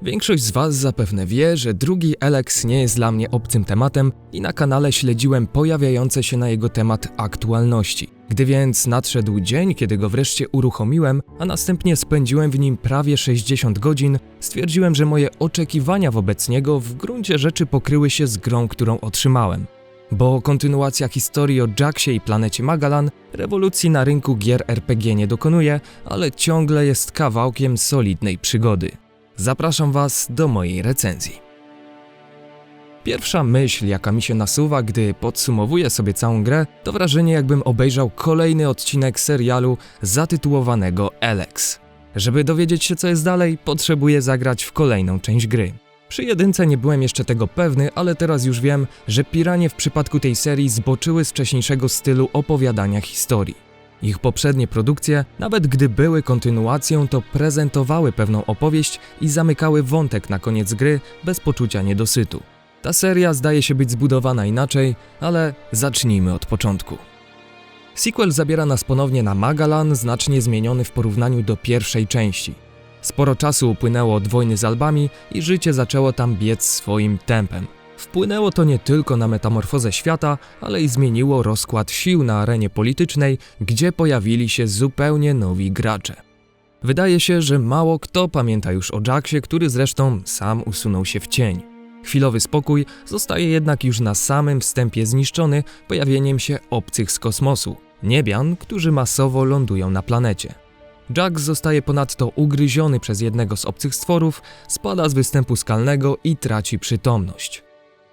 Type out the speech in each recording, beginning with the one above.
Większość z Was zapewne wie, że drugi Elex nie jest dla mnie obcym tematem i na kanale śledziłem pojawiające się na jego temat aktualności. Gdy więc nadszedł dzień, kiedy go wreszcie uruchomiłem, a następnie spędziłem w nim prawie 60 godzin, stwierdziłem, że moje oczekiwania wobec niego w gruncie rzeczy pokryły się z grą, którą otrzymałem. Bo kontynuacja historii o Jacksie i planecie Magalan rewolucji na rynku gier RPG nie dokonuje, ale ciągle jest kawałkiem solidnej przygody. Zapraszam Was do mojej recenzji. Pierwsza myśl, jaka mi się nasuwa, gdy podsumowuję sobie całą grę, to wrażenie, jakbym obejrzał kolejny odcinek serialu zatytułowanego Elex. Żeby dowiedzieć się, co jest dalej, potrzebuję zagrać w kolejną część gry. Przy jedynce nie byłem jeszcze tego pewny, ale teraz już wiem, że piranie w przypadku tej serii zboczyły z wcześniejszego stylu opowiadania historii. Ich poprzednie produkcje, nawet gdy były kontynuacją, to prezentowały pewną opowieść i zamykały wątek na koniec gry bez poczucia niedosytu. Ta seria zdaje się być zbudowana inaczej, ale zacznijmy od początku. Sequel zabiera nas ponownie na Magalan, znacznie zmieniony w porównaniu do pierwszej części. Sporo czasu upłynęło od wojny z Albami i życie zaczęło tam biec swoim tempem. Wpłynęło to nie tylko na metamorfozę świata, ale i zmieniło rozkład sił na arenie politycznej, gdzie pojawili się zupełnie nowi gracze. Wydaje się, że mało kto pamięta już o Jacksie, który zresztą sam usunął się w cień. Chwilowy spokój zostaje jednak już na samym wstępie zniszczony pojawieniem się obcych z kosmosu, niebian, którzy masowo lądują na planecie. Jax zostaje ponadto ugryziony przez jednego z obcych stworów, spada z występu skalnego i traci przytomność.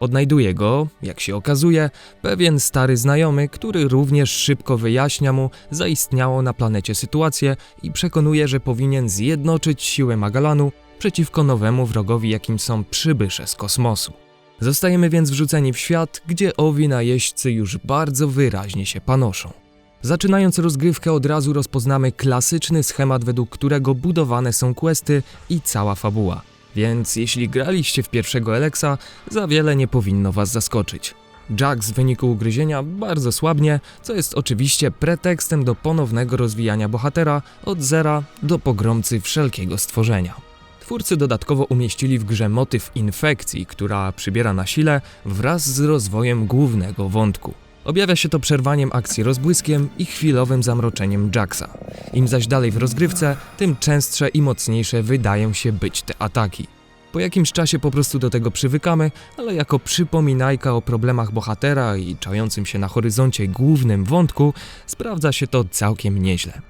Odnajduje go, jak się okazuje, pewien stary znajomy, który również szybko wyjaśnia mu zaistniałą na planecie sytuację i przekonuje, że powinien zjednoczyć siłę Magalanu przeciwko nowemu wrogowi, jakim są przybysze z kosmosu. Zostajemy więc wrzuceni w świat, gdzie owi najeźdźcy już bardzo wyraźnie się panoszą. Zaczynając rozgrywkę od razu rozpoznamy klasyczny schemat, według którego budowane są questy i cała fabuła. Więc jeśli graliście w pierwszego Elexa, za wiele nie powinno Was zaskoczyć. Jax w wyniku ugryzienia bardzo słabnie, co jest oczywiście pretekstem do ponownego rozwijania bohatera od zera do pogromcy wszelkiego stworzenia. Twórcy dodatkowo umieścili w grze motyw infekcji, która przybiera na sile wraz z rozwojem głównego wątku. Objawia się to przerwaniem akcji rozbłyskiem i chwilowym zamroczeniem Jacksa. Im zaś dalej w rozgrywce, tym częstsze i mocniejsze wydają się być te ataki. Po jakimś czasie po prostu do tego przywykamy, ale jako przypominajka o problemach bohatera i czającym się na horyzoncie głównym wątku sprawdza się to całkiem nieźle.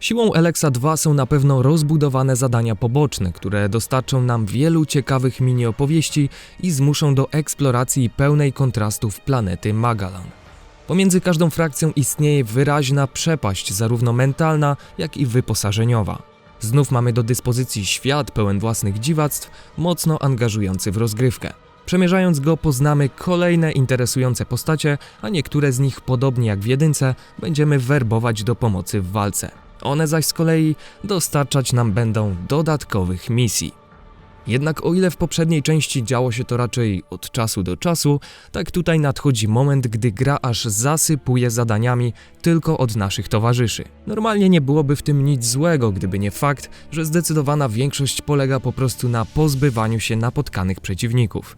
Siłą Elexa 2 są na pewno rozbudowane zadania poboczne, które dostarczą nam wielu ciekawych mini-opowieści i zmuszą do eksploracji pełnej kontrastów planety Magalan. Pomiędzy każdą frakcją istnieje wyraźna przepaść, zarówno mentalna, jak i wyposażeniowa. Znów mamy do dyspozycji świat pełen własnych dziwactw, mocno angażujący w rozgrywkę. Przemierzając go poznamy kolejne interesujące postacie, a niektóre z nich, podobnie jak w jedynce, będziemy werbować do pomocy w walce. One zaś z kolei dostarczać nam będą dodatkowych misji. Jednak o ile w poprzedniej części działo się to raczej od czasu do czasu, tak tutaj nadchodzi moment, gdy gra aż zasypuje zadaniami tylko od naszych towarzyszy. Normalnie nie byłoby w tym nic złego, gdyby nie fakt, że zdecydowana większość polega po prostu na pozbywaniu się napotkanych przeciwników.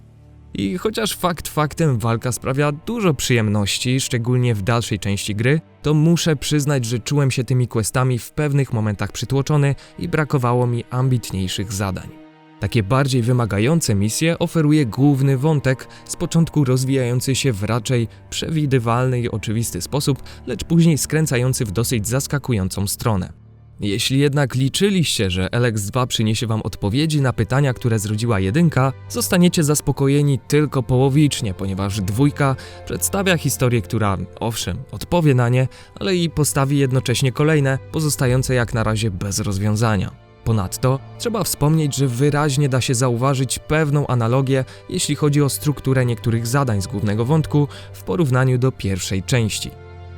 I chociaż fakt faktem walka sprawia dużo przyjemności, szczególnie w dalszej części gry, to muszę przyznać, że czułem się tymi questami w pewnych momentach przytłoczony i brakowało mi ambitniejszych zadań. Takie bardziej wymagające misje oferuje główny wątek, z początku rozwijający się w raczej przewidywalny i oczywisty sposób, lecz później skręcający w dosyć zaskakującą stronę. Jeśli jednak liczyliście, że Elex 2 przyniesie Wam odpowiedzi na pytania, które zrodziła jedynka, zostaniecie zaspokojeni tylko połowicznie, ponieważ dwójka przedstawia historię, która, owszem, odpowie na nie, ale i postawi jednocześnie kolejne, pozostające jak na razie bez rozwiązania. Ponadto trzeba wspomnieć, że wyraźnie da się zauważyć pewną analogię, jeśli chodzi o strukturę niektórych zadań z głównego wątku w porównaniu do pierwszej części.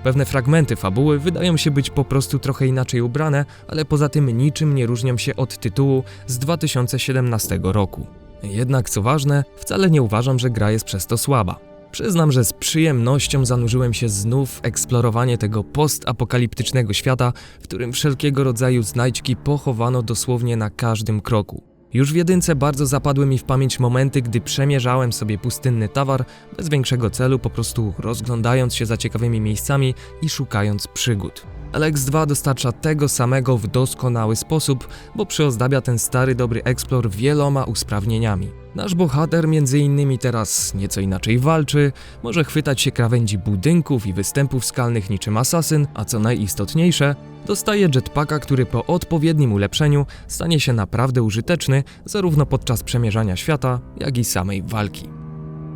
Pewne fragmenty fabuły wydają się być po prostu trochę inaczej ubrane, ale poza tym niczym nie różnią się od tytułu z 2017 roku. Jednak co ważne, wcale nie uważam, że gra jest przez to słaba. Przyznam, że z przyjemnością zanurzyłem się znów w eksplorowanie tego postapokaliptycznego świata, w którym wszelkiego rodzaju znajdźki pochowano dosłownie na każdym kroku. Już w jedynce bardzo zapadły mi w pamięć momenty, gdy przemierzałem sobie pustynny tawar bez większego celu, po prostu rozglądając się za ciekawymi miejscami i szukając przygód. Elex 2 dostarcza tego samego w doskonały sposób, bo przyozdabia ten stary dobry Explore wieloma usprawnieniami. Nasz bohater między innymi teraz nieco inaczej walczy, może chwytać się krawędzi budynków i występów skalnych niczym asasyn, a co najistotniejsze, dostaje jetpacka, który po odpowiednim ulepszeniu stanie się naprawdę użyteczny zarówno podczas przemierzania świata, jak i samej walki.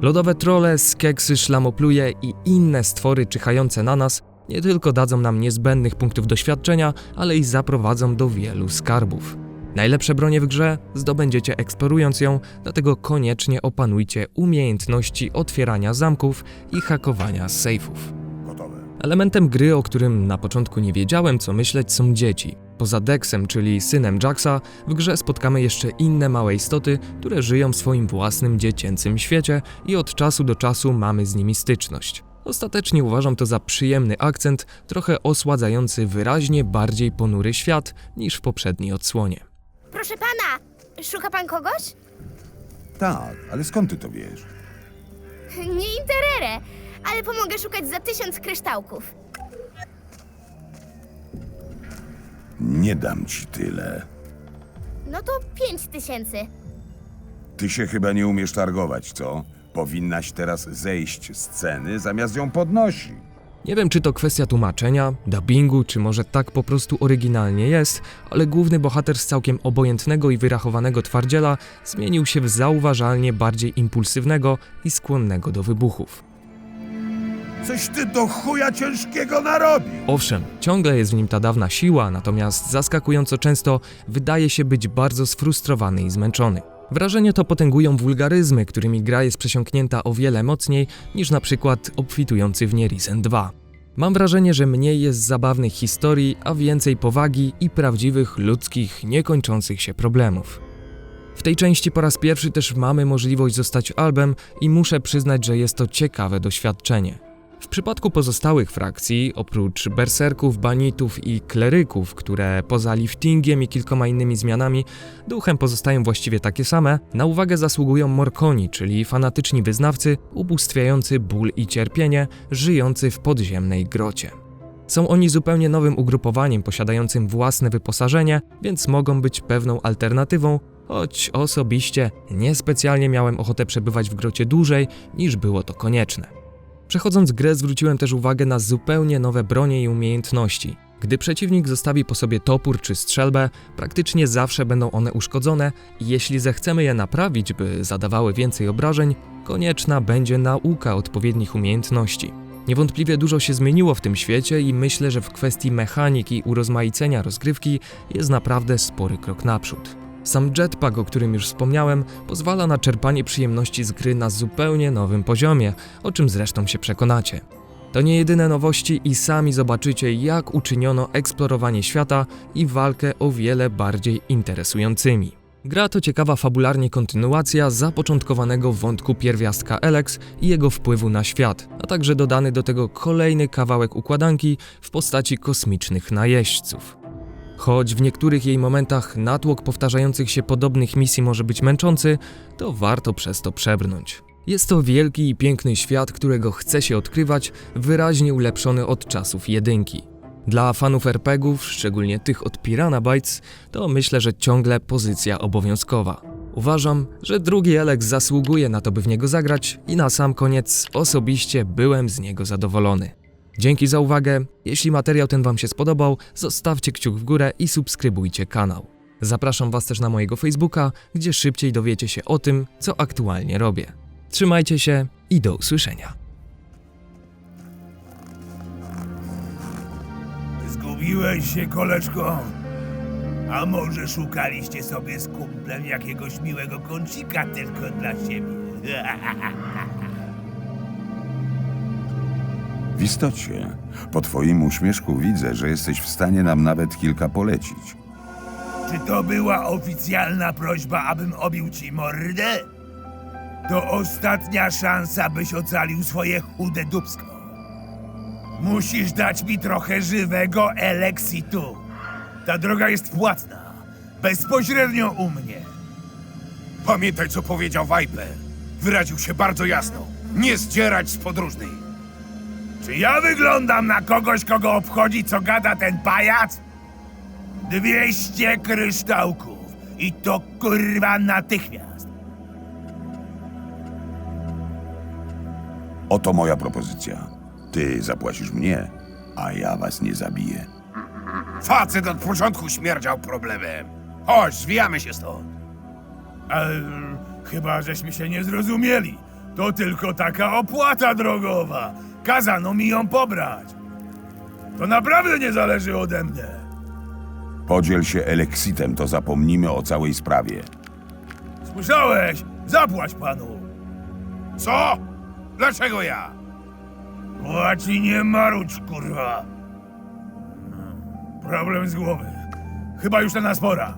Lodowe trolle, skeksy, szlamopluje i inne stwory czyhające na nas nie tylko dadzą nam niezbędnych punktów doświadczenia, ale i zaprowadzą do wielu skarbów. Najlepsze bronie w grze zdobędziecie eksplorując ją, dlatego koniecznie opanujcie umiejętności otwierania zamków i hakowania sejfów. Elementem gry, o którym na początku nie wiedziałem co myśleć, są dzieci. Poza Dexem, czyli synem Jacksa, w grze spotkamy jeszcze inne małe istoty, które żyją w swoim własnym dziecięcym świecie i od czasu do czasu mamy z nimi styczność. Ostatecznie uważam to za przyjemny akcent, trochę osładzający wyraźnie bardziej ponury świat niż w poprzedniej odsłonie. Proszę pana, szuka pan kogoś? Tak, ale skąd ty to wiesz? Nie interere, ale pomogę szukać za 1000 kryształków. Nie dam ci tyle. No to 5000. Ty się chyba nie umiesz targować, co? Powinnaś teraz zejść z ceny, zamiast ją podnosić. Nie wiem, czy to kwestia tłumaczenia, dubbingu, czy może tak po prostu oryginalnie jest, ale główny bohater z całkiem obojętnego i wyrachowanego twardziela zmienił się w zauważalnie bardziej impulsywnego i skłonnego do wybuchów. Coś ty do chuja ciężkiego narobił! Owszem, ciągle jest w nim ta dawna siła, natomiast zaskakująco często wydaje się być bardzo sfrustrowany i zmęczony. Wrażenie to potęgują wulgaryzmy, którymi gra jest przesiąknięta o wiele mocniej niż na przykład obfitujący w nie Risen 2. Mam wrażenie, że mniej jest zabawnych historii, a więcej powagi i prawdziwych, ludzkich, niekończących się problemów. W tej części po raz pierwszy też mamy możliwość zostać albem i muszę przyznać, że jest to ciekawe doświadczenie. W przypadku pozostałych frakcji, oprócz berserków, banitów i kleryków, które poza liftingiem i kilkoma innymi zmianami duchem pozostają właściwie takie same, na uwagę zasługują Morkoni, czyli fanatyczni wyznawcy ubóstwiający ból i cierpienie, żyjący w podziemnej grocie. Są oni zupełnie nowym ugrupowaniem posiadającym własne wyposażenie, więc mogą być pewną alternatywą, choć osobiście niespecjalnie miałem ochotę przebywać w grocie dłużej niż było to konieczne. Przechodząc grę zwróciłem też uwagę na zupełnie nowe bronie i umiejętności. Gdy przeciwnik zostawi po sobie topór czy strzelbę, praktycznie zawsze będą one uszkodzone i jeśli zechcemy je naprawić, by zadawały więcej obrażeń, konieczna będzie nauka odpowiednich umiejętności. Niewątpliwie dużo się zmieniło w tym świecie i myślę, że w kwestii mechaniki i urozmaicenia rozgrywki jest naprawdę spory krok naprzód. Sam jetpack, o którym już wspomniałem, pozwala na czerpanie przyjemności z gry na zupełnie nowym poziomie, o czym zresztą się przekonacie. To nie jedyne nowości i sami zobaczycie, jak uczyniono eksplorowanie świata i walkę o wiele bardziej interesującymi. Gra to ciekawa fabularnie kontynuacja zapoczątkowanego wątku pierwiastka Elex i jego wpływu na świat, a także dodany do tego kolejny kawałek układanki w postaci kosmicznych najeźdźców. Choć w niektórych jej momentach natłok powtarzających się podobnych misji może być męczący, to warto przez to przebrnąć. Jest to wielki i piękny świat, którego chce się odkrywać, wyraźnie ulepszony od czasów jedynki. Dla fanów RPGów, szczególnie tych od Piranha Bytes, to myślę, że ciągle pozycja obowiązkowa. Uważam, że drugi Elex zasługuje na to, by w niego zagrać i na sam koniec osobiście byłem z niego zadowolony. Dzięki za uwagę, jeśli materiał ten Wam się spodobał, zostawcie kciuk w górę i subskrybujcie kanał. Zapraszam Was też na mojego Facebooka, gdzie szybciej dowiecie się o tym, co aktualnie robię. Trzymajcie się i do usłyszenia. Zgubiłeś się, koleżko? A może szukaliście sobie z kumplem jakiegoś miłego kącika tylko dla siebie? W istocie, po twoim uśmieszku widzę, że jesteś w stanie nam nawet kilka polecić. Czy to była oficjalna prośba, abym obił ci mordę? To ostatnia szansa, byś ocalił swoje chude dupsko. Musisz dać mi trochę żywego Elexitu. Ta droga jest płatna, bezpośrednio u mnie. Pamiętaj, co powiedział Viper. Wyraził się bardzo jasno. Nie zdzierać z podróżnych. Czy ja wyglądam na kogoś, kogo obchodzi, co gada ten pajac? 200 kryształków. I to kurwa natychmiast. Oto moja propozycja. Ty zapłacisz mnie, a ja was nie zabiję. Facet od początku śmierdział problemem. Chodź, zwijamy się stąd. Ale chyba żeśmy się nie zrozumieli. To tylko taka opłata drogowa. Kazano mi ją pobrać. To naprawdę nie zależy ode mnie. Podziel się Eleksitem, to zapomnimy o całej sprawie. Słyszałeś? Zapłać panu. Co? Dlaczego ja? Płać i nie marudź, kurwa. Problem z głowy. Chyba już na nas pora.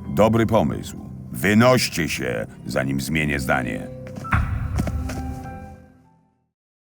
Dobry pomysł. Wynoście się, zanim zmienię zdanie.